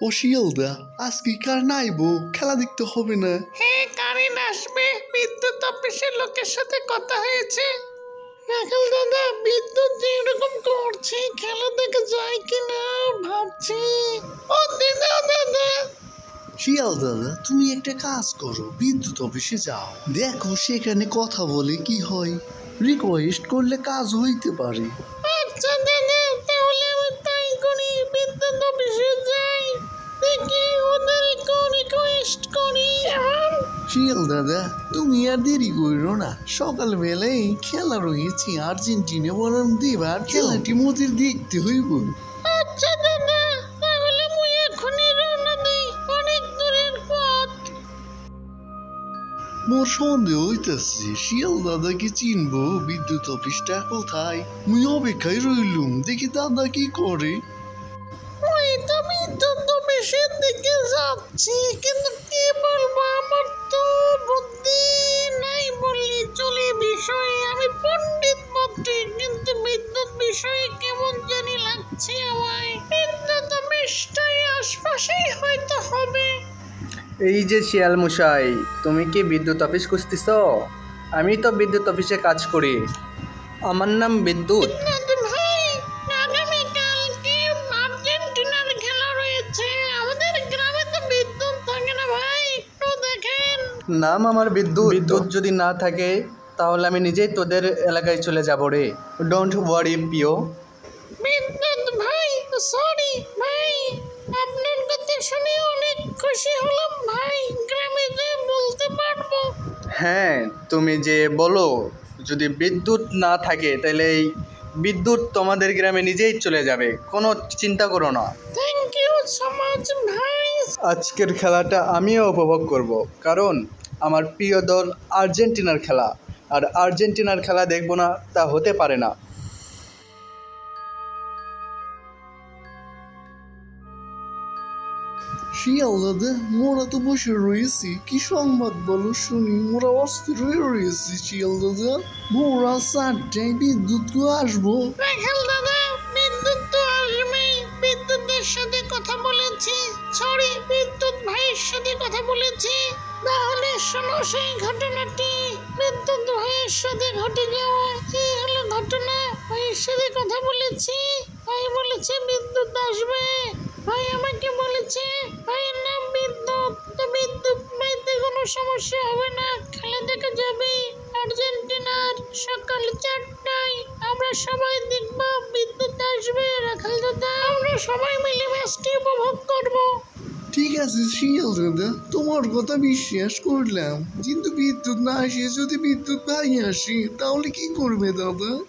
ও শিয়ালদা, আজকে কারেন্ট আইবো, খেলা দেখতে হবে না? হ্যাঁ, কারেন্ট আসবে। বিদ্যুৎ অফিসের লোকের সাথে কথা হয়েছে। রাখাল দাদা, বিদ্যুৎ যে এরকম করছে, খেলা দেখে যায় কিনা ভাবছি। ও দিদা দাদা, শিয়াল দাদা, তুমি একটা কাজ করো, বিদ্যুৎ অফিসে যাও, দেখো সেখানে কথা বলে কি হয়। রিকোয়েস্ট করলে কাজ হইতে পারে। আচ্ছা দাদা, তাহলে আমি তাই করি। বিদ্যুৎ অফিসে যাই, দেখি ওদের রিকোয়েস্ট করি। শিয়াল দাদা, তুমি আর দেরি করো না, সকালবেলায় খেলা রয়েছে আর্জেন্টিনা বনাম দিবার, খেলাটি মোদের দেখতে হইব। আচ্ছা দাদা, তাহলে মুই এখনই রওনা দেই, অনেক দূরের পথ। মোর সন্দেহ হইতেছে শিয়াল দাদা কি চিনবো বিদ্যুৎ অফিসটা কোথায়। মুই অপেক্ষায় রইলুম, দেখি দাদা কি করে। ওই তো বিদ্যুৎ অফিসের দিকে যাচ্ছি, কিন্তু কি বলবো, আমার তো বুদ্ধি নাই বললি চলে। বিষয়ে আমি পণ্ডিত বটে, কিন্তু বিদ্যুৎ বিষয়ে কেমন জানি লাগছে আমায়। বিদ্যুৎ অফিসটাই আশপাশেই হয়তো হবে। এই যে শিয়াল মশাই, তুমি কি বিদ্যুৎ অফিস খুঁজতেছ? আমি তো বিদ্যুৎ অফিসে কাজ করি। আমার নাম বিদ্যুৎ। বিদ্যুৎ ভাই, আগামীকালকে আর্জেন্টিনার খেলা রয়েছে। আমাদের গ্রামে তো বিদ্যুৎ থাকে না ভাই, একটু দেখেন। নাম আমার বিদ্যুৎ। বিদ্যুৎ যদি না থাকে তাহলে আমি নিজেই তোদের এলাকায় চলে যাব রে। ডোন্ট ওয়ারি প্রিয়। বিদ্যুৎ ভাই, সরি ভাই, আপনার কথা শুনে অনেক খুশি হলাম ভাই। গ্রামে যে বলতে পারবো। হ্যাঁ, তুমি যে বলো, যদি বিদ্যুৎ না থাকে তাহলে এই বিদ্যুৎ তোমাদের গ্রামে নিজেই চলে যাবে, কোনো চিন্তা করো না। থ্যাংক ইউ সো মাচ ভাই। আজকের খেলাটা আমিও উপভোগ করব, কারণ আমার প্রিয় দল আর্জেন্টিনার খেলা, আর আর্জেন্টিনার খেলা দেখবো না তা হতে পারে না। শিয়াল দাদা, মোরা তো বসে রয়েছি, কি সংবাদ বলো শুনি। মোরা অস্থির হয়ে রয়েছি শিয়াল দাদা। মোরা 4টায় বিদ্যুৎ আসবো। রাখাল দাদা, বিদ্যুৎ তো আসবেই। বিদ্যুতের সাথে কথা বলেছি, সরি বিদ্যুৎ ভাইয়ের সাথে কথা বলেছি। তাহলে শোনো সেই ঘটনাটি। বিদ্যুৎ ভাইয়ের সাথে ঘটে যাওয়া এই হলো ঘটনা। ভাইয়ের সাথে কথা বলেছি, ভাই বলেছে বিদ্যুৎ আসবে। ভাই আমাকে বলেছে ভাইয়ের নাম বিদ্যুৎ, তো বিদ্যুৎ পাইতে কোনো সমস্যা হবে না। খেলা দেখে যাবে আর্জেন্টিনার সকাল 4টায়। আমরা সবাই দেখব বিদ্যুৎ আসবে। রাখাল দাদা, আমরা সবাই মিলে ম্যাচটি উপভোগ করব। ঠিক আছে শিয়াল দাদা, তোমার কথা বিশ্বাস করলাম, কিন্তু বিদ্যুৎ না আসে, যদি বিদ্যুৎ ভাই আসে তাহলে কি করবে দাদা?